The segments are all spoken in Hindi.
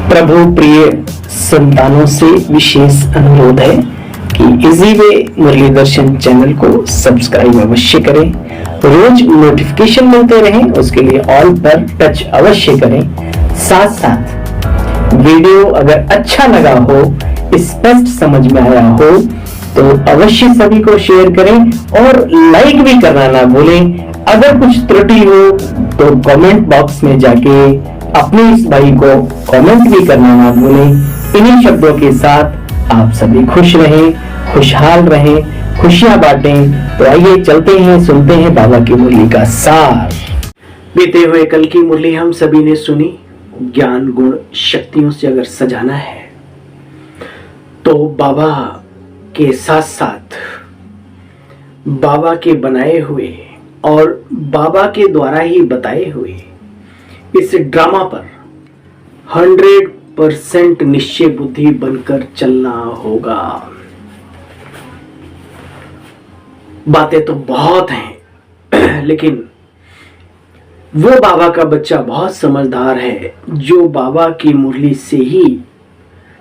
प्रभु प्रिय संतानों से विशेष अनुरोध है कि इजी वे मुरली दर्शन चैनल को सब्सक्राइब अवश्य करें, रोज नोटिफिकेशन मिलते रहे उसके लिए ऑल पर टच अवश्य करें। साथ साथ वीडियो अगर अच्छा लगा हो, स्पष्ट समझ में आया हो तो अवश्य सभी को शेयर करें और लाइक भी करना ना भूलें। अगर कुछ त्रुटि हो तो कमेंट बॉक्स में जाके अपने इस भाई को कमेंट भी करना ना भूलें। इन्हीं शब्दों के साथ आप सभी खुश रहें, खुशहाल रहें, खुशियां बांटें। तो आइए चलते हैं, सुनते हैं बाबा की मुरली का सार। बीते हुए कल की मुरली हम सभी ने सुनी। ज्ञान गुण शक्तियों से अगर सजाना है तो बाबा के साथ साथ बाबा के बनाए हुए और बाबा के द्वारा ही बताए हुए इस ड्रामा पर 100% निश्चय बुद्धि बनकर चलना होगा। बातें तो बहुत हैं लेकिन वो बाबा का बच्चा बहुत समझदार है जो बाबा की मुरली से ही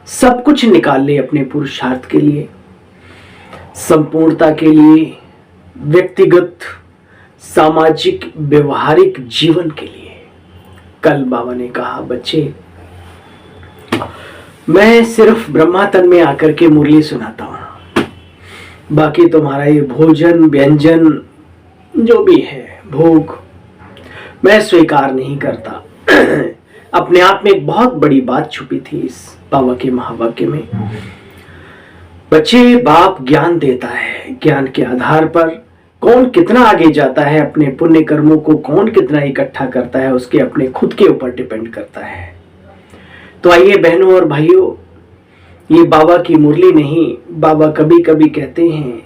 सब कुछ निकाल ले अपने पुरुषार्थ के लिए, संपूर्णता के लिए, व्यक्तिगत सामाजिक व्यवहारिक जीवन के लिए। कल बाबा ने कहा, बच्चे मैं सिर्फ ब्रह्मा तन में आकर के मुरली सुनाता हूं, बाकी तुम्हारा ये भोजन व्यंजन जो भी है भोग मैं स्वीकार नहीं करता। अपने आप में एक बहुत बड़ी बात छुपी थी इस बाबा के महावाक्य में। बच्चे बाप ज्ञान देता है, ज्ञान के आधार पर कौन कितना आगे जाता है, अपने पुण्य कर्मों को कौन कितना इकट्ठा करता है उसके अपने खुद के ऊपर डिपेंड करता है। तो आइए बहनों और भाइयों, ये बाबा की मुरली नहीं, बाबा कभी कभी कहते हैं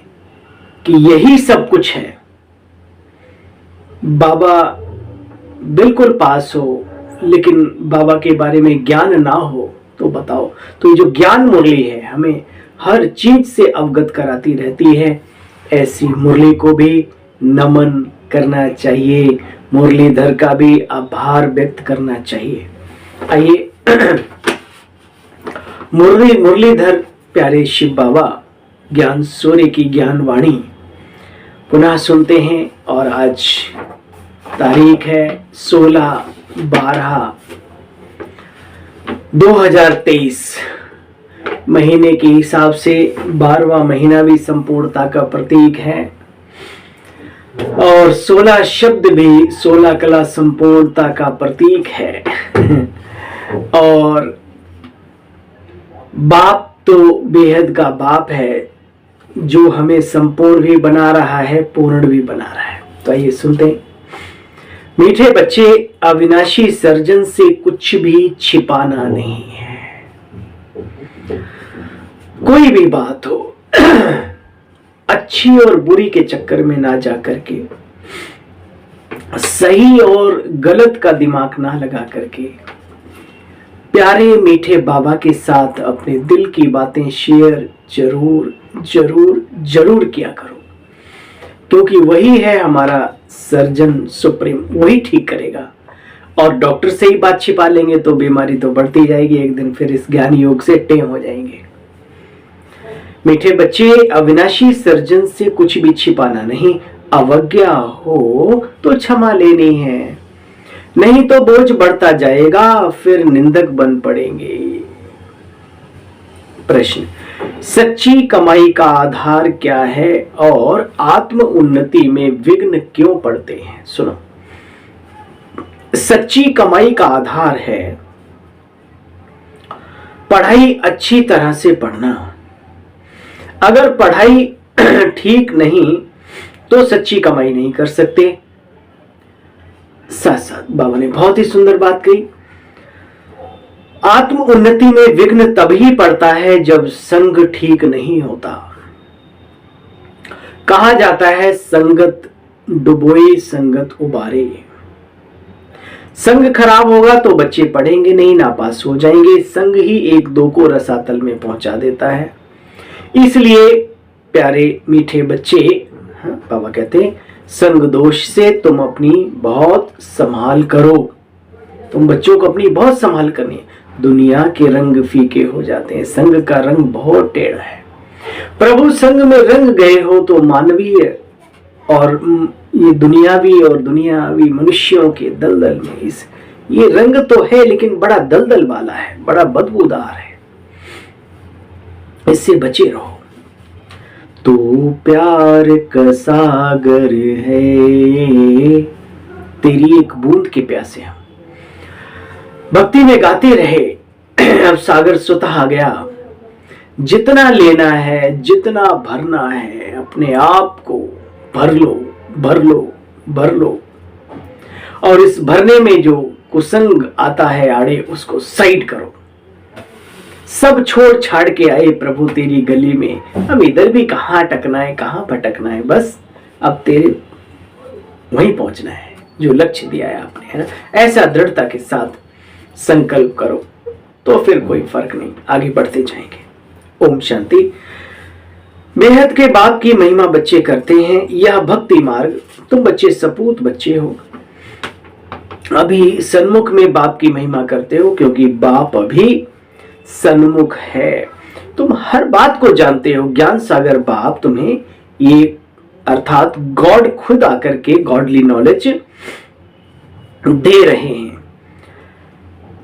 कि यही सब कुछ है। बाबा बिल्कुल पास हो लेकिन बाबा के बारे में ज्ञान ना हो तो बताओ। तो ये जो ज्ञान मुरली है हमें हर चीज से अवगत कराती रहती है। ऐसी मुरली को भी नमन करना चाहिए, मुरलीधर का भी आभार व्यक्त करना चाहिए। आइए मुरलीधर प्यारे शिव बाबा ज्ञान सूर्य की ज्ञान वाणी पुनः सुनते हैं। और आज तारीख है 16/12/2023। महीने के हिसाब से 12वां महीना भी संपूर्णता का प्रतीक है और 16 शब्द भी 16 कला संपूर्णता का प्रतीक है। और बाप तो बेहद का बाप है जो हमें संपूर्ण भी बना रहा है, पूर्ण भी बना रहा है। तो आइए सुनते हैं। मीठे बच्चे, अविनाशी सर्जन से कुछ भी छिपाना नहीं है। कोई भी बात हो अच्छी और बुरी के चक्कर में ना जा करके, सही और गलत का दिमाग ना लगा करके प्यारे मीठे बाबा के साथ अपने दिल की बातें शेयर जरूर जरूर जरूर किया करो, क्योंकि वही है हमारा सर्जन सुप्रीम, वही ठीक करेगा। और डॉक्टर से ही बात छिपा लेंगे तो बीमारी तो बढ़ती जाएगी, एक दिन फिर इस ज्ञान योग से टें हो जाएंगे। मीठे बच्चे, अविनाशी सर्जन से कुछ भी छिपाना नहीं। अवज्ञा हो तो क्षमा लेनी है, नहीं तो बोझ बढ़ता जाएगा, फिर निंदक बन पड़ेंगे। प्रश्न, सच्ची कमाई का आधार क्या है और आत्म उन्नति में विघ्न क्यों पड़ते हैं? सुनो, सच्ची कमाई का आधार है पढ़ाई अच्छी तरह से पढ़ना। अगर पढ़ाई ठीक नहीं तो सच्ची कमाई नहीं कर सकते। साथ साथ बाबा ने बहुत ही सुंदर बात कही, आत्म उन्नति में विघ्न तभी पड़ता है जब संग ठीक नहीं होता। कहा जाता है संगत डुबोए संगत उबारे। संग खराब होगा तो बच्चे पढ़ेंगे नहीं, नापास हो जाएंगे। संग ही एक दो को रसातल में पहुंचा देता है। इसलिए प्यारे मीठे बच्चे, बाबा कहते हैं संग दोष से तुम अपनी बहुत संभाल करो। तुम बच्चों को अपनी बहुत संभाल करनी है। दुनिया के रंग फीके हो जाते हैं, संग का रंग बहुत टेढ़ा है। प्रभु संग में रंग गए हो तो मानवीय और ये दुनियावी और दुनियावी मनुष्यों के दलदल में इस ये रंग तो है लेकिन बड़ा दलदल वाला है, बड़ा बदबूदार है, इससे बचे रहो। तू प्यार का सागर है, तेरी एक बूंद के प्यासे हम भक्ति में गाते रहे। अब सागर स्वतः आ गया। जितना लेना है, जितना भरना है, अपने आप को भर लो, भर लो, भर लो। और इस भरने में जो कुसंग आता है आड़े, उसको साइड करो। सब छोड़ छाड़ के आए प्रभु तेरी गली में। अब इधर भी कहाँ अटकना है, कहाँ भटकना है, बस अब तेरे वहीं पहुंचना है जो लक्ष्य दिया है आपने, है ना। ऐसा दृढ़ता के साथ संकल्प करो तो फिर कोई फर्क नहीं, आगे बढ़ते जाएंगे। ओम शांति। बेहद के बाप की महिमा बच्चे करते हैं, यह भक्ति मार्ग। तुम बच्चे सपूत बच्चे हो, अभी सन्मुख में बाप की महिमा करते हो, क्योंकि बाप अभी सन्मुख है। तुम हर बात को जानते हो। ज्ञान सागर बाप तुम्हें ये अर्थात गॉड खुद आकर के गॉडली नॉलेज दे रहे हैं।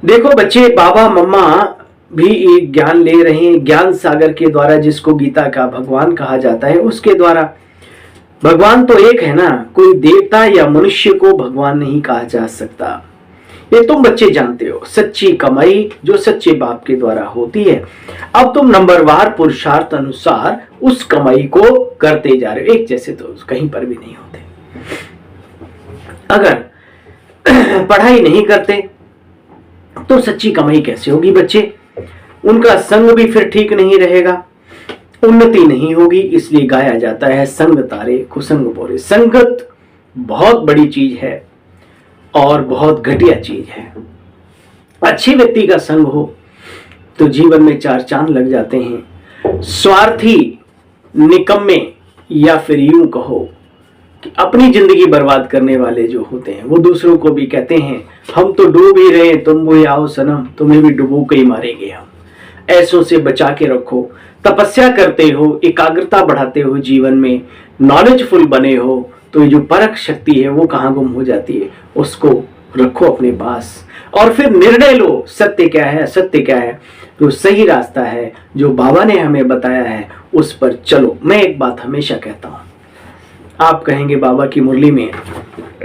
देखो बच्चे, बाबा मम्मा भी एक ज्ञान ले रहे हैं ज्ञान सागर के द्वारा, जिसको गीता का भगवान कहा जाता है, उसके द्वारा। भगवान तो एक है ना, कोई देवता या मनुष्य को भगवान नहीं कहा जा सकता। ये तुम बच्चे जानते हो। सच्ची कमाई जो सच्चे बाप के द्वारा होती है, अब तुम नंबरवार पुरुषार्थ अनुसार उस कमाई को करते जा रहे हो। एक जैसे तो कहीं पर भी नहीं होते। अगर पढ़ाई नहीं करते तो सच्ची कमाई कैसे होगी बच्चे? उनका संग भी फिर ठीक नहीं रहेगा, उन्नति नहीं होगी। इसलिए गाया जाता है संग तारे कुसंग बोरे। संगत बहुत बड़ी चीज है और बहुत घटिया चीज है। अच्छे व्यक्ति का संग हो तो जीवन में चार चांद लग जाते हैं। स्वार्थी, निकम्मे, या फिर यूं कहो कि अपनी जिंदगी बर्बाद करने वाले जो होते हैं, वो दूसरों को भी कहते हैं हम तो डूब ही रहे, तुम भी आओ सनम, तुम्हें भी डुबो के ही मारेंगे हम। ऐसों से बचा के रखो। तपस्या करते हो, एकाग्रता बढ़ाते हो, जीवन में नॉलेजफुल बने हो, तो ये जो परख शक्ति है वो कहाँ गुम हो जाती है, उसको रखो अपने पास। और फिर निर्णय लो, सत्य क्या है, सत्य क्या है, जो सही रास्ता है, जो बाबा ने हमें बताया है, उस पर चलो। मैं एक बात हमेशा कहता हूँ, आप कहेंगे बाबा की मुरली में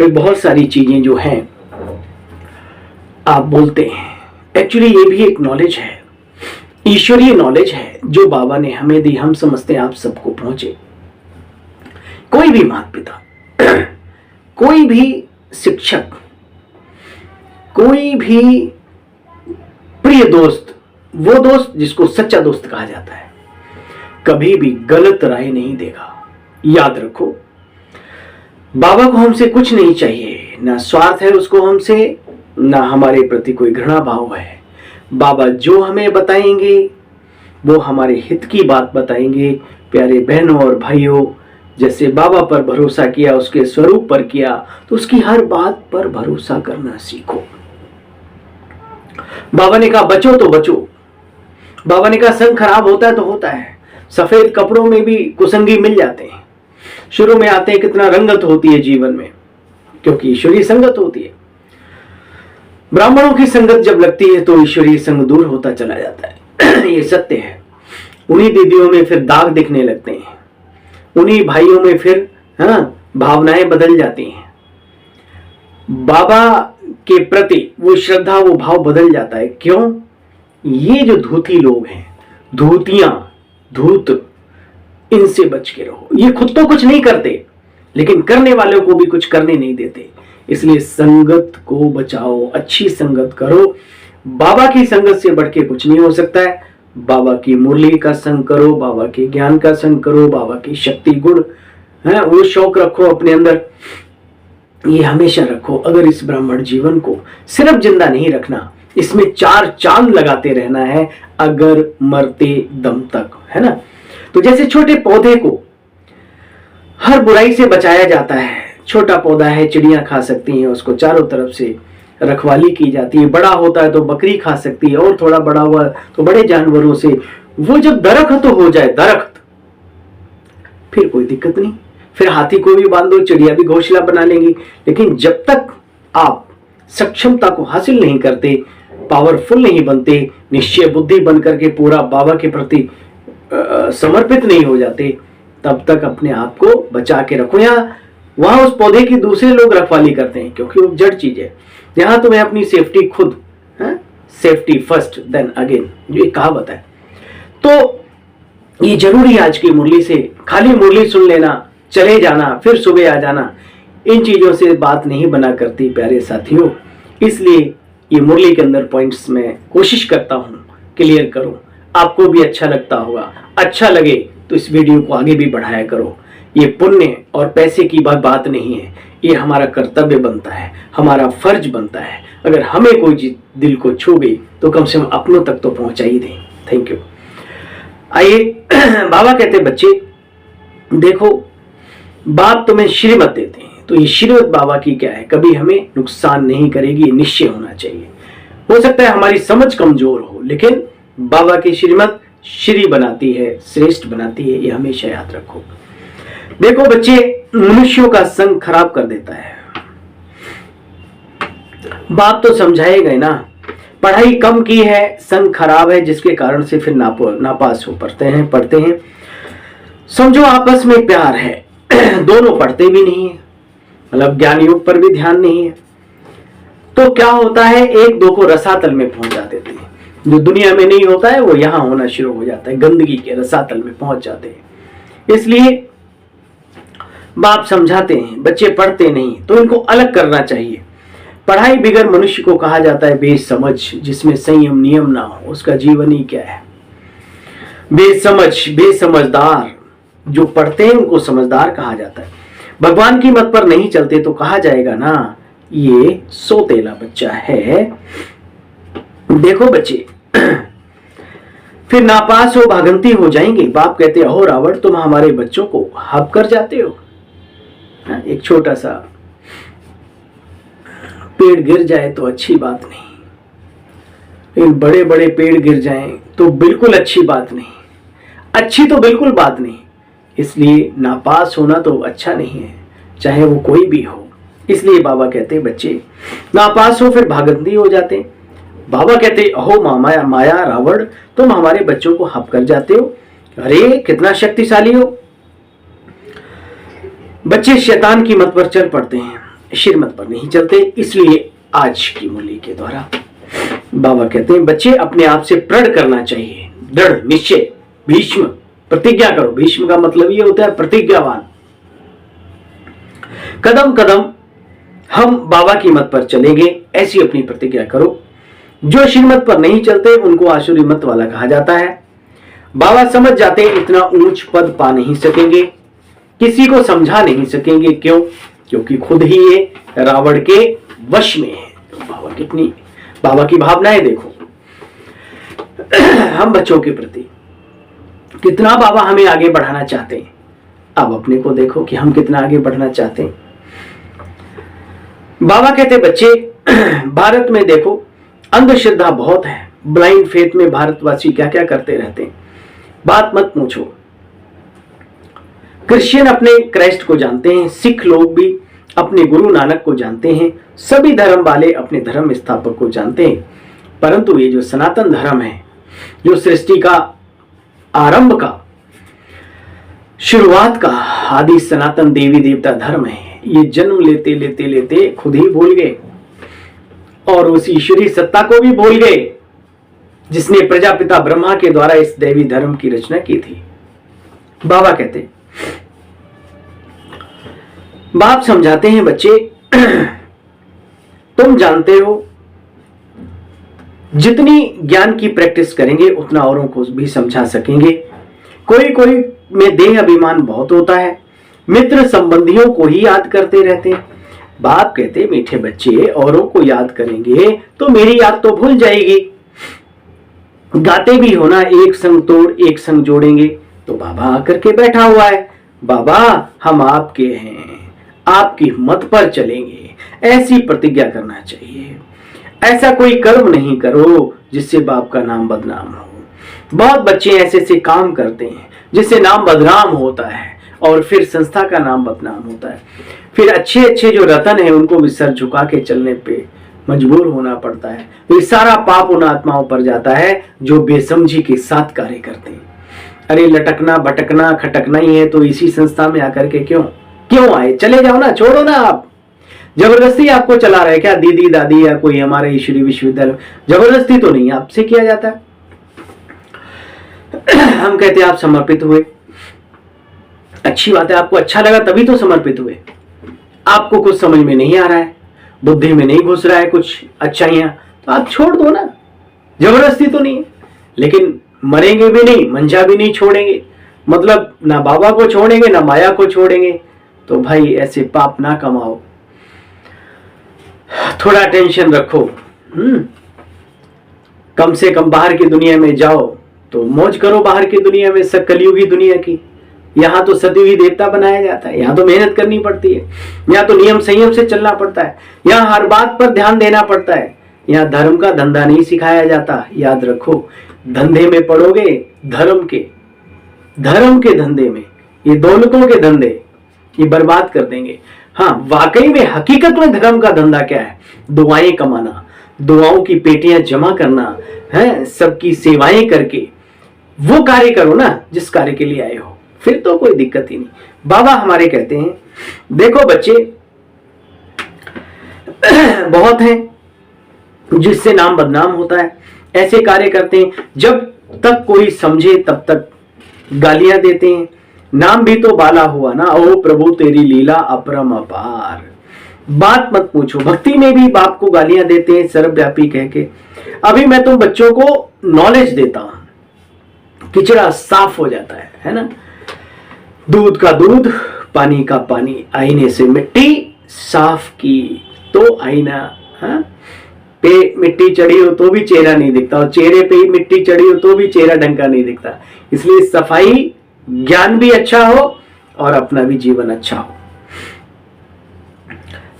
बहुत सारी चीजें जो हैं आप बोलते हैं, एक्चुअली ये भी एक नॉलेज है, ईश्वरीय नॉलेज है जो बाबा ने हमें दी। हम समझते हैं आप सबको पहुंचे। कोई भी माता पिता, कोई भी शिक्षक, कोई भी प्रिय दोस्त, वो दोस्त जिसको सच्चा दोस्त कहा जाता है, कभी भी गलत राय नहीं देगा। याद रखो, बाबा को हमसे कुछ नहीं चाहिए, ना स्वार्थ है उसको हमसे, ना हमारे प्रति कोई घृणा भाव है। बाबा जो हमें बताएंगे वो हमारे हित की बात बताएंगे। प्यारे बहनों और भाइयों, जैसे बाबा पर भरोसा किया, उसके स्वरूप पर किया, तो उसकी हर बात पर भरोसा करना सीखो। बाबा ने कहा बचो तो बचो। बाबा ने कहा संग खराब होता है तो होता है। सफेद कपड़ों में भी कुसंगी मिल जाते हैं। शुरू में आते हैं, कितना रंगत होती है जीवन में, क्योंकि ईश्वरीय संगत होती है। ब्राह्मणों की संगत जब लगती है तो ईश्वरीय संग दूर होता चला जाता है। ये सत्य है। उन्हीं दीदियों में फिर दाग दिखने लगते हैं, उन्हीं भाइयों में फिर भावनाएं बदल जाती हैं। बाबा के प्रति वो श्रद्धा, वो भाव बदल जाता है। क्यों? ये जो धूती लोग हैं, धूतियां, धूत, इनसे बच के रहो। ये खुद तो कुछ नहीं करते, लेकिन करने वालों को भी कुछ करने नहीं देते। इसलिए संगत को बचाओ, अच्छी संगत करो। बाबा की संगत से बढ़ के कुछ नहीं हो सकता है। बाबा की मुरली का संग करो, बाबा के ज्ञान का संग करो, बाबा की शक्ति गुण है वो शौक रखो अपने अंदर। ये हमेशा रखो। अगर इस ब्राह्मण जीवन को सिर्फ जिंदा नहीं रखना, इसमें चार चांद लगाते रहना है, अगर मरते दम तक, है ना। तो जैसे छोटे पौधे को हर बुराई से बचाया जाता है। छोटा पौधा है, चिड़ियां खा सकती हैं उसको, चारों तरफ से रखवाली की जाती है। बड़ा होता है तो बकरी खा सकती है, और थोड़ा बड़ा हुआ तो बड़े जानवरों से। वो जब दरख्त हो जाए, दरख्त, फिर कोई दिक्कत नहीं, फिर हाथी को भी बांध दो, चिड़िया भी घोंसला बना लेंगी। लेकिन जब तक आप सक्षमता को हासिल नहीं करते, पावरफुल नहीं बनते, निश्चय बुद्धि बन करके पूरा बाबा के प्रति समर्पित नहीं हो जाते, तब तक अपने आप को बचा के रखो। या वहां उस पौधे की दूसरे लोग रखवाली करते हैं, क्योंकि वो जड़ चीज है। यहां तुम्हें अपनी सेफ्टी खुद, सेफ्टी फर्स्ट देन अगेन, जो एक कहावत है। तो ये जरूरी आज की मुरली से, खाली मुरली सुन लेना, चले जाना, फिर सुबह आ जाना, इन चीजों से बात नहीं बना करती प्यारे साथियों। इसलिए ये मुरली के अंदर पॉइंट्स में कोशिश करता हूं क्लियर करूं, आपको भी अच्छा लगता होगा। अच्छा लगे तो इस वीडियो को आगे भी बढ़ाया करो। ये पुण्य और पैसे की बात नहीं है, ये हमारा कर्तव्य बनता है, हमारा फर्ज बनता है। अगर हमें कोई चीज दिल को छू गई तो कम से कम अपनों तक तो पहुंचा ही दें। Thank you. आइए, बाबा कहते बच्चे देखो, बाप तुम्हें श्रीमत देते हैं, तो ये श्रीमत बाबा की क्या है, कभी हमें नुकसान नहीं करेगी, निश्चय होना चाहिए। हो सकता है हमारी समझ कमजोर हो, लेकिन बाबा की श्रीमत श्री बनाती है, श्रेष्ठ बनाती है, ये हमेशा याद रखो। देखो बच्चे, मनुष्यों का संग खराब कर देता है। बाप तो समझाएगा ना, पढ़ाई कम की है, संग खराब है, जिसके कारण से फिर नापास हो पढ़ते हैं। समझो आपस में प्यार है, दोनों पढ़ते भी नहीं है, मतलब ज्ञान योग पर भी ध्यान नहीं है, तो क्या होता है, एक दो को रसातल में पहुंचा देते हैं। जो दुनिया में नहीं होता है वो यहां होना शुरू हो जाता है, गंदगी के रसातल में पहुंच जाते हैं। इसलिए बाप समझाते हैं, बच्चे पढ़ते नहीं तो इनको अलग करना चाहिए। पढ़ाई बिगर मनुष्य को कहा जाता है बेसमझ, जिसमें संयम नियम ना हो, उसका जीवन ही क्या है। बेसमझ, बेसमझदार, जो पढ़ते हैं उनको समझदार कहा जाता है। भगवान की मत पर नहीं चलते तो कहा जाएगा ना, ये सोतेला बच्चा है। देखो बच्चे, फिर नापास हो, भागंती हो जाएंगे। बाप कहते हो रावण, तुम हमारे बच्चों को हब कर जाते हो। एक छोटा सा पेड़ गिर जाए तो अच्छी बात नहीं, लेकिन बड़े बड़े पेड़ गिर जाएं तो बिल्कुल अच्छी बात नहीं, अच्छी तो बिल्कुल बात नहीं। इसलिए नापास होना तो अच्छा नहीं है, चाहे वो कोई भी हो। इसलिए बाबा कहते बच्चे नापास हो फिर भागंती हो जाते। बाबा कहते अहो माया रावण, तुम हमारे बच्चों को हब कर जाते हो। अरे कितना शक्तिशाली हो। बच्चे शैतान की मत पर चल पड़ते हैं, श्रीमत पर नहीं चलते। इसलिए आज की मुरली के द्वारा बाबा कहते हैं बच्चे अपने आप से प्रण करना चाहिए, दृढ़ निश्चय, भीष्म प्रतिज्ञा करो। भीष्म का मतलब ये होता है प्रतिज्ञावान। कदम कदम हम बाबा की मत पर चलेंगे, ऐसी अपनी प्रतिज्ञा करो। जो श्रीमत पर नहीं चलते उनको आसुरी मत वाला कहा जाता है। बाबा समझ जाते इतना ऊंच पद पा नहीं सकेंगे, किसी को समझा नहीं सकेंगे। क्यों? क्योंकि खुद ही ये रावण के वश में है। तो बाबा की भावनाएं देखो हम बच्चों के प्रति कितना बाबा हमें आगे बढ़ाना चाहते हैं। अब अपने को देखो कि हम कितना आगे बढ़ना चाहते हैं। बाबा कहते बच्चे भारत में देखो अंधश्रद्धा बहुत है, ब्लाइंड फेथ में भारतवासी क्या क्या करते रहते हैं, बात मत पूछो। क्रिश्चियन अपने क्राइस्ट को जानते हैं, सिख लोग भी अपने गुरु नानक को जानते हैं, सभी धर्म वाले अपने धर्म स्थापक को जानते हैं। परंतु ये जो सनातन धर्म है, जो सृष्टि का आरंभ का, शुरुआत का आदि सनातन देवी देवता धर्म है, ये जन्म लेते लेते लेते खुद ही भूल गए और उस ईश्वरीय सत्ता को भी भूल गए जिसने प्रजापिता ब्रह्मा के द्वारा इस देवी धर्म की रचना की थी। बाबा कहते, बाप समझाते हैं बच्चे तुम जानते हो जितनी ज्ञान की प्रैक्टिस करेंगे उतना औरों को भी समझा सकेंगे। कोई कोई में देह अभिमान बहुत होता है, मित्र संबंधियों को ही याद करते रहते हैं। बाप कहते मीठे बच्चे औरों को याद करेंगे तो मेरी याद तो भूल जाएगी। गाते भी हो ना, एक संग तोड़ एक संग जोड़ेंगे। तो बाबा आकर के बैठा हुआ है, बाबा हम आपके हैं, आपकी मत पर चलेंगे, ऐसी प्रतिज्ञा करना चाहिए। ऐसा कोई कर्म नहीं करो जिससे बाप का नाम बदनाम हो। बहुत बच्चे ऐसे से काम करते हैं जिससे नाम बदनाम होता है और फिर संस्था का नाम बदनाम होता है। फिर अच्छे अच्छे जो रतन है उनको भी सर झुका के चलने पे मजबूर होना पड़ता है। ये सारा पाप उन आत्माओं पर जाता है जो बेसमझी के साथ कार्य करते हैं। अरे लटकना भटकना खटकना ही है तो इसी संस्था में आकर के क्यों आए? चले जाओ ना, छोड़ो ना। आप जबरदस्ती आपको चला रहे क्या? दीदी दादी या कोई हमारे ईश्वरीय विश्वविद्यालय जबरदस्ती तो नहीं, आपसे किया जाता है। हम कहते हैं आप समर्पित हुए, अच्छी बात है, आपको अच्छा लगा तभी तो समर्पित हुए। आपको कुछ समझ में नहीं आ रहा है, बुद्धि में नहीं घुस रहा है कुछ अच्छाइयां, तो आप छोड़ दो ना, जबरदस्ती तो नहीं। लेकिन मरेंगे भी नहीं, मंजा भी नहीं छोड़ेंगे, मतलब ना बाबा को छोड़ेंगे ना माया को छोड़ेंगे। तो भाई ऐसे पाप ना कमाओ, थोड़ा टेंशन रखो। कम से कम बाहर की दुनिया में जाओ तो मौज करो, बाहर की दुनिया में, कलयुगी दुनिया की। यहाँ तो सतयुगी देवता बनाया जाता है, यहाँ तो मेहनत करनी पड़ती है, यहाँ तो नियम संयम से चलना पड़ता है, यहाँ हर बात पर ध्यान देना पड़ता है। यहाँ धर्म का धंधा नहीं सिखाया जाता, याद रखो। धंधे में पड़ोगे धर्म के धंधे में, ये दौलतों के धंधे ये बर्बाद कर देंगे। हाँ, वाकई में हकीकत में धर्म का धंधा क्या है? दुआएं कमाना, दुआओं की पेटियां जमा करना है, सबकी सेवाएं करके वो कार्य करो ना जिस कार्य के लिए आए हो, फिर तो कोई दिक्कत ही नहीं। बाबा हमारे कहते हैं देखो बच्चे, बहुत हैं जिससे नाम बदनाम होता है, ऐसे कार्य करते हैं, जब तक कोई समझे तब तक गालियां देते हैं। नाम भी तो बाला हुआ ना, ओ प्रभु तेरी लीला अपरम अपार। बात मत पूछो, भक्ति में भी बाप को गालियां देते हैं सर्वव्यापी कह के। अभी मैं तुम बच्चों को नॉलेज देता हूं, किचड़ा साफ हो जाता है ना। दूध का दूध, पानी का पानी, आईने से मिट्टी साफ की तो आईना, हाँ? पे मिट्टी चढ़ी हो तो भी चेहरा नहीं दिखता, और चेहरे पे ही मिट्टी चढ़ी हो तो भी चेहरा ढंग का नहीं दिखता। इसलिए सफाई, ज्ञान भी अच्छा हो और अपना भी जीवन अच्छा हो।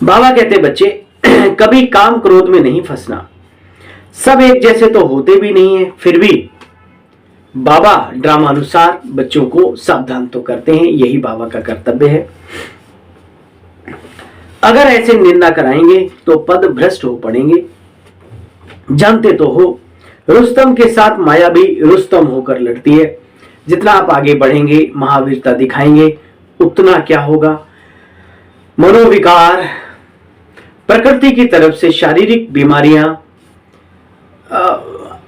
बाबा कहते बच्चे कभी काम क्रोध में नहीं फंसना। सब एक जैसे तो होते भी नहीं है, फिर भी बाबा ड्रामानुसार बच्चों को सावधान तो करते हैं, यही बाबा का कर्तव्य है। अगर ऐसे निंदा कराएंगे तो पद भ्रष्ट हो पड़ेंगे। जानते तो हो रुस्तम के साथ माया भी रुस्तम होकर लड़ती है। जितना आप आगे बढ़ेंगे, महावीरता दिखाएंगे, उतना क्या होगा? मनोविकार, प्रकृति की तरफ से शारीरिक बीमारियां,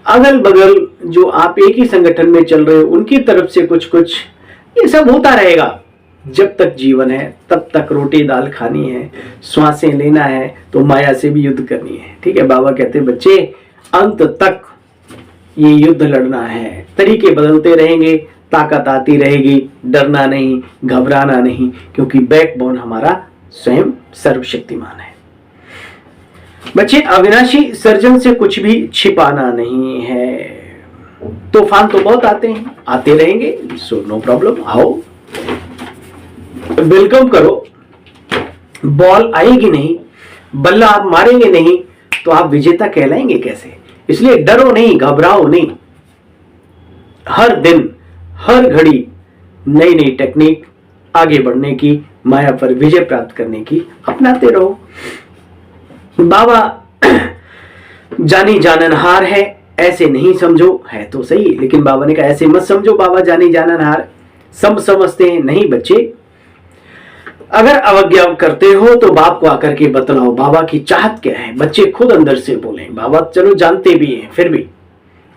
अगल बगल जो आप एक ही संगठन में चल रहे हो उनकी तरफ से कुछ ये सब होता रहेगा। जब तक जीवन है तब तक रोटी दाल खानी है, श्वासें लेना है, तो माया से भी युद्ध करनी है। ठीक है, बाबा कहते बच्चे अंत तक ये युद्ध लड़ना है। तरीके बदलते रहेंगे, ताकत आती रहेगी, डरना नहीं, घबराना नहीं, क्योंकि बैकबोन हमारा स्वयं सर्वशक्तिमान है। बच्चे अविनाशी सर्जन से कुछ भी छिपाना नहीं है। तूफान तो बहुत आते हैं, आते रहेंगे, सो नो प्रॉब्लम, आओ वेलकम करो। बॉल आएगी नहीं, बल्ला आप मारेंगे नहीं तो आप विजेता कहलाएंगे कैसे? इसलिए डरो नहीं, घबराओ नहीं। हर दिन हर घड़ी नई नई टेक्निक आगे बढ़ने की, माया पर विजय प्राप्त करने की अपनाते रहो। बाबा जानी जाननहार है, ऐसे नहीं समझो, है तो सही, लेकिन बाबा ने कहा ऐसे मत समझो बाबा जानी जाननहार, सब समझते हैं। नहीं बच्चे, अगर अवज्ञा करते हो तो बाप को आकर के बतलाओ बाबा की चाहत क्या है। बच्चे खुद अंदर से बोले, बाबा चलो जानते भी हैं, फिर भी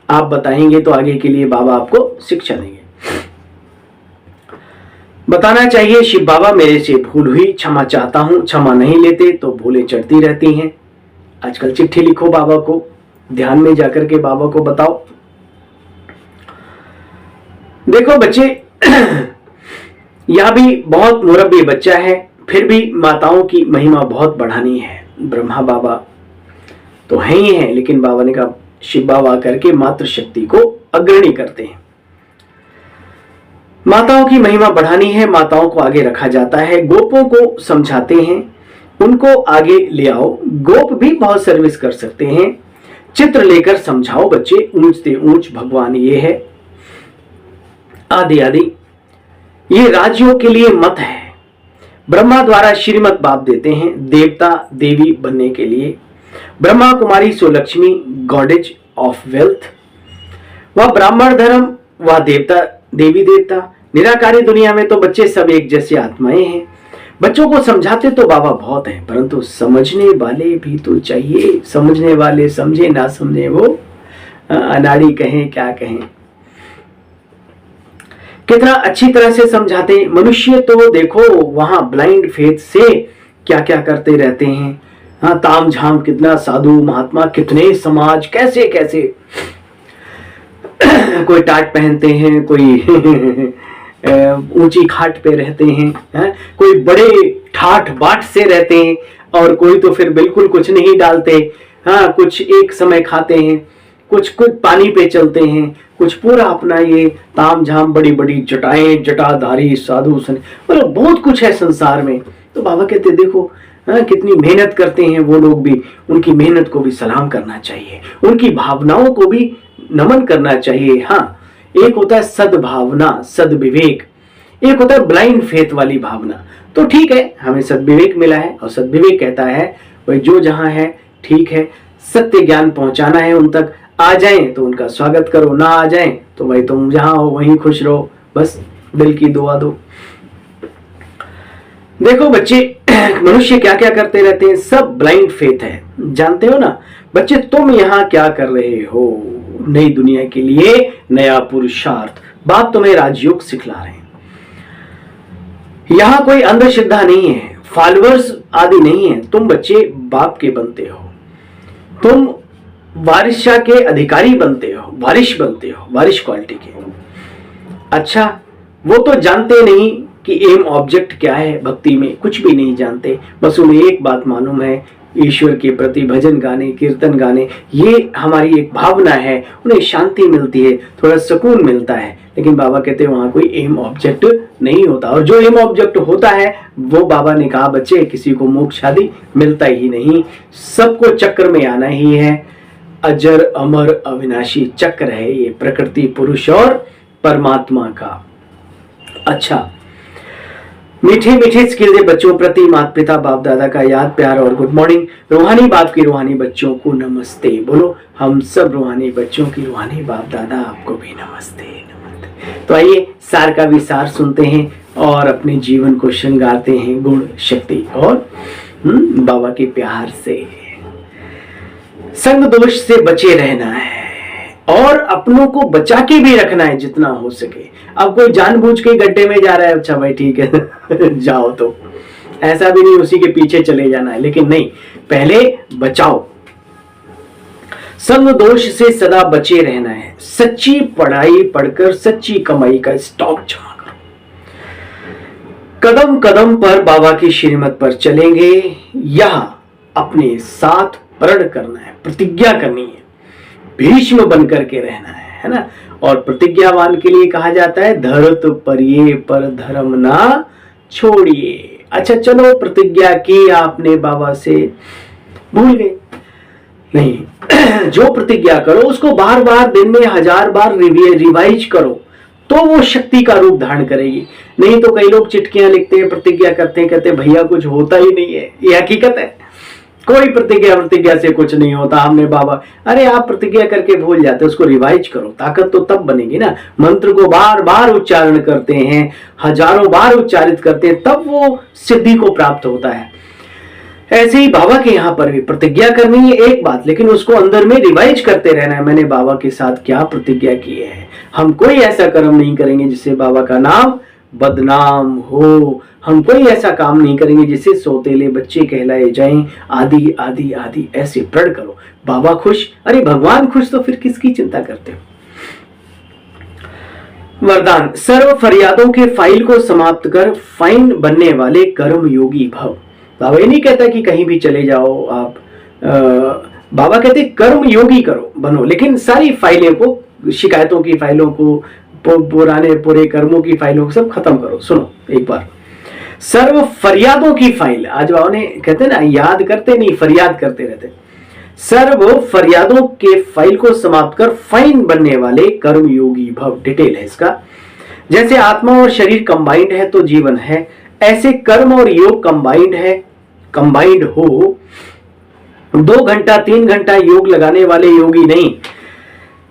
आप बताएंगे तो आगे के लिए बाबा आपको शिक्षा देंगे। बताना चाहिए शिव बाबा मेरे से भूल हुई, क्षमा चाहता हूं, क्षमा नहीं लेते तो भूलें चढ़ती रहती हैं। आजकल चिट्ठी लिखो बाबा को, ध्यान में जाकर के बाबा को बताओ। देखो बच्चे यह भी बहुत मुरब्बी बच्चा है, फिर भी माताओं की महिमा बहुत बढ़ानी है। ब्रह्मा बाबा तो है ही है, लेकिन बाबा ने कहा शिव बाबा करके मातृशक्ति को अग्रणी करते हैं। माताओं की महिमा बढ़ानी है, माताओं को आगे रखा जाता है, गोपों को समझाते हैं, उनको आगे ले आओ। गोप भी बहुत सर्विस कर सकते हैं। चित्र लेकर समझाओ बच्चे, ऊंचते ऊंच भगवान ये है, आदि आदि। ये राज्यों के लिए मत है। ब्रह्मा द्वारा श्रीमत बाप देते हैं देवता देवी बनने के लिए। ब्रह्मा कुमारी सो लक्ष्मी, गॉडेज ऑफ वेल्थ। वह ब्राह्मण धर्म, वह देवता देवी देवता। निराकारी दुनिया में तो बच्चे सब एक जैसे आत्माएं हैं। बच्चों को समझाते तो बाबा बहुत हैं, परंतु समझने वाले भी तो चाहिए। समझने वाले समझे ना समझे वो अनाड़ी कहें क्या कहें। कितना अच्छी तरह से समझाते। मनुष्य तो देखो वहां ब्लाइंड फेथ से क्या क्या करते रहते हैं। हाँ, ताम झाम, कितना साधु महात्मा, कितने समाज, कैसे कैसे कोई टाट पहनते हैं, कोई ऊंची खाट पे रहते हैं, कोई बड़े ठाठ बाट से रहते हैं, और कोई तो फिर बिल्कुल कुछ नहीं डालते। हाँ, कुछ एक समय खाते हैं, कुछ पानी पे चलते हैं, कुछ पूरा अपना ये ताम झाम, बड़ी बड़ी जटाएं, जटाधारी साधु सन, मतलब बहुत कुछ है संसार में। तो बाबा कहते देखो कितनी मेहनत करते हैं वो लोग भी, उनकी मेहनत को भी सलाम करना चाहिए, उनकी भावनाओं को भी नमन करना चाहिए। हाँ, एक होता है सद्भावना, सद्विवेक, एक होता है ब्लाइंड फेथ वाली भावना। तो ठीक है, हमें सद्विवेक मिला है, और सद्विवेक कहता है भाई जो जहां है ठीक है, सत्य ज्ञान पहुंचाना है उन तक। आ जाएं तो उनका स्वागत करो, ना आ जाएं तो भाई तुम जहां हो वहीं खुश रहो, बस दिल की दुआ दो। देखो बच्चे, मनुष्य क्या क्या करते रहते हैं, सब ब्लाइंड फेथ है। जानते हो ना बच्चे, तुम यहाँ क्या कर रहे हो? नई दुनिया के लिए नया पुरुषार्थ। बाप तुम्हें राजयोग सिखला रहे हैं। यहां कोई अंधश्रद्धा नहीं है, फॉलोअर्स आदि नहीं है। तुम बच्चे बाप के बनते हो, तुम वारिशा के अधिकारी बनते हो, वारिश बनते हो, वारिश क्वालिटी के। अच्छा, वो तो जानते नहीं कि एम ऑब्जेक्ट क्या है भक्ति में, कुछ भी नहीं जानते। बस उन्हें एक बात मालूम है, ईश्वर के प्रति भजन गाने, कीर्तन गाने, ये हमारी एक भावना है। उन्हें शांति मिलती है, थोड़ा सुकून मिलता है। लेकिन बाबा कहते हैं वहां कोई एम ऑब्जेक्ट नहीं होता, और जो एम ऑब्जेक्ट होता है वो बाबा ने कहा बच्चे किसी को मोक्ष आदि मिलता ही नहीं, सबको चक्र में आना ही है। अजर अमर अविनाशी चक्र है ये प्रकृति, पुरुष और परमात्मा का। अच्छा, मीठे मीठे स्किल दे बच्चों प्रति माता पिता बाप दादा का याद प्यार और गुड मॉर्निंग। रूहानी बाप की रूहानी बच्चों को नमस्ते बोलो। हम सब रूहानी बच्चों की रूहानी बाप दादा आपको भी नमस्ते नमस्ते। तो आइए सार का विसार सुनते हैं और अपने जीवन को श्रृंगारते हैं गुण शक्ति और बाबा के प्यार से। संग दोष से बचे रहना है और अपनों को बचा के भी रखना है जितना हो सके। अब कोई जानबूझ के गड्ढे में जा रहा है, अच्छा भाई ठीक है जाओ, तो ऐसा भी नहीं उसी के पीछे चले जाना है, लेकिन नहीं, पहले बचाओ। संग दोष से सदा बचे रहना है। सच्ची पढ़ाई पढ़कर सच्ची कमाई का स्टॉक जमा करो। कदम कदम पर बाबा की श्रीमत पर चलेंगे, यह अपने साथ प्रण करना है, प्रतिज्ञा करनी है, भीष्म बनकर के रहना है ना। और प्रतिज्ञावान के लिए कहा जाता है धरत परिये पर धर्म ना छोड़िए। अच्छा चलो, प्रतिज्ञा की आपने बाबा से, भूल गए नहीं जो प्रतिज्ञा करो उसको बार बार दिन में 1000 बार रिवाइज करो, तो वो शक्ति का रूप धारण करेगी। नहीं तो कई लोग चिट्ठियां लिखते हैं, प्रतिज्ञा करते हैं, कहते हैं भैया कुछ होता ही नहीं है। ये हकीकत है, कोई प्रतिज्ञा से कुछ नहीं होता। हमने बाबा, अरे आप प्रतिज्ञा करके भूल जाते, उसको रिवाइज करो, ताकत तो तब बनेगी ना। मंत्र को बार बार उच्चारण करते हैं, हजारों बार उच्चारित करते हैं, तब वो सिद्धि को प्राप्त होता है। ऐसे ही बाबा के यहाँ पर भी प्रतिज्ञा करनी है एक बात, लेकिन उसको अंदर में रिवाइज करते रहना है। मैंने बाबा के साथ क्या प्रतिज्ञा की है। हम कोई ऐसा कर्म नहीं करेंगे जिससे बाबा का नाम बदनाम हो। हम कोई ऐसा काम नहीं करेंगे जिससे सौतेले बच्चे कहलाए जाएं, आदि आदि आदि। ऐसे प्रण करो, बाबा खुश, अरे भगवान खुश, तो फिर किसकी चिंता करते हो। वरदान, सर्व फरियादों के फाइल को समाप्त कर फाइन बनने वाले कर्म योगी भव। बाबा ये नहीं कहता कि कहीं भी चले जाओ आप, बाबा कहते कर्म योगी करो, बनो, लेकिन सारी फाइलें को, शिकायतों की फाइलों को, पुराने पूरे कर्मों की फाइलों को सब खत्म करो। सुनो एक बार, सर्व फरियादों की फाइल, आज बाबा ने कहते हैं ना, याद करते नहीं फरियाद करते रहते। सर्व फरियादों के फाइल को समाप्त कर फाइन बनने वाले कर्म योगी भव। डिटेल है इसका। जैसे आत्मा और शरीर कंबाइंड है तो जीवन है, ऐसे कर्म और योग कंबाइंड हो। 2 घंटा 3 घंटा योग लगाने वाले योगी नहीं,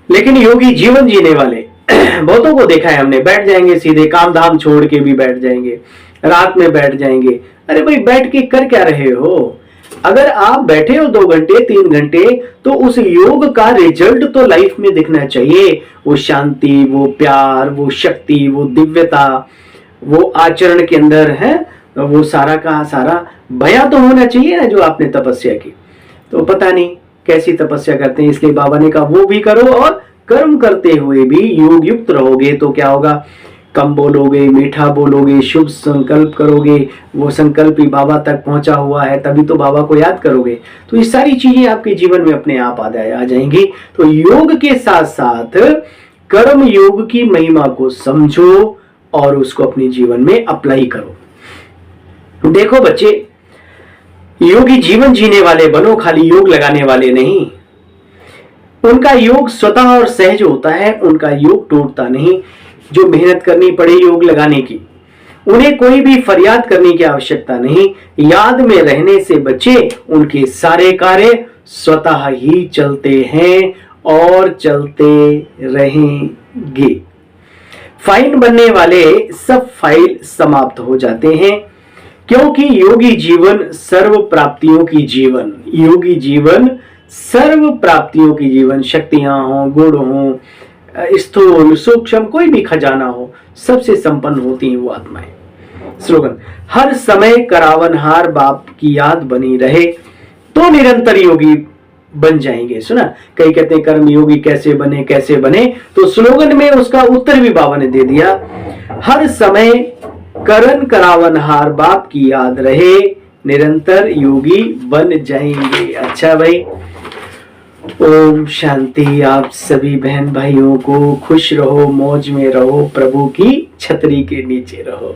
लेकिन योगी जीवन जीने वाले बहुतों को देखा है हमने। बैठ जाएंगे सीधे, काम धाम छोड़ के भी बैठ जाएंगे, रात में बैठ जाएंगे। अरे भाई बैठ के कर क्या रहे हो? अगर आप बैठे हो 2 घंटे 3 घंटे तो उस योग का रिजल्ट तो लाइफ में दिखना चाहिए। वो शांति, वो प्यार, वो शक्ति, वो दिव्यता, वो आचरण के अंदर है, वो सारा का सारा बयां तो होना चाहिए ना, जो आपने तपस्या की। तो पता नहीं कैसी तपस्या करते हैं, इसलिए बाबा ने कहा वो भी करो और कर्म करते हुए भी योग युक्त रहोगे तो क्या होगा? कम बोलोगे, मीठा बोलोगे, शुभ संकल्प करोगे, वो संकल्प ही बाबा तक पहुंचा हुआ है, तभी तो बाबा को याद करोगे। तो ये सारी चीजें आपके जीवन में अपने आप आ जाएंगी। तो योग के साथ साथ कर्म योग की महिमा को समझो और उसको अपने जीवन में अप्लाई करो। देखो बच्चे, योगी जीवन जीने वाले बनो, खाली योग लगाने वाले नहीं। उनका योग स्वतः और सहज होता है, उनका योग टूटता नहीं। जो मेहनत करनी पड़े योग लगाने की, उन्हें कोई भी फरियाद करने की आवश्यकता नहीं। याद में रहने से बच्चे उनके सारे कार्य स्वतः ही चलते हैं और चलते रहेंगे। फाइन बनने वाले सब फाइल समाप्त हो जाते हैं, क्योंकि योगी जीवन सर्व प्राप्तियों की जीवन, योगी जीवन सर्व प्राप्तियों की जीवन, शक्तियां हो, गुण हो, स्थूल सूक्ष्म कोई भी खजाना हो, सबसे संपन्न होती है वो आत्माएं। स्लोगन, हर समय करावनहार बाप की याद बनी रहे तो निरंतर योगी बन जाएंगे। सुना, कई कहते हैं कर्म योगी कैसे बने, तो स्लोगन में उसका उत्तर भी बाबा ने दे दिया। हर समय करण करावनहार बाप की याद रहे, निरंतर योगी बन जाएंगे। अच्छा भाई, ओम शांति। आप सभी बहन भाइयों को खुश रहो, मौज में रहो, प्रभु की छतरी के नीचे रहो।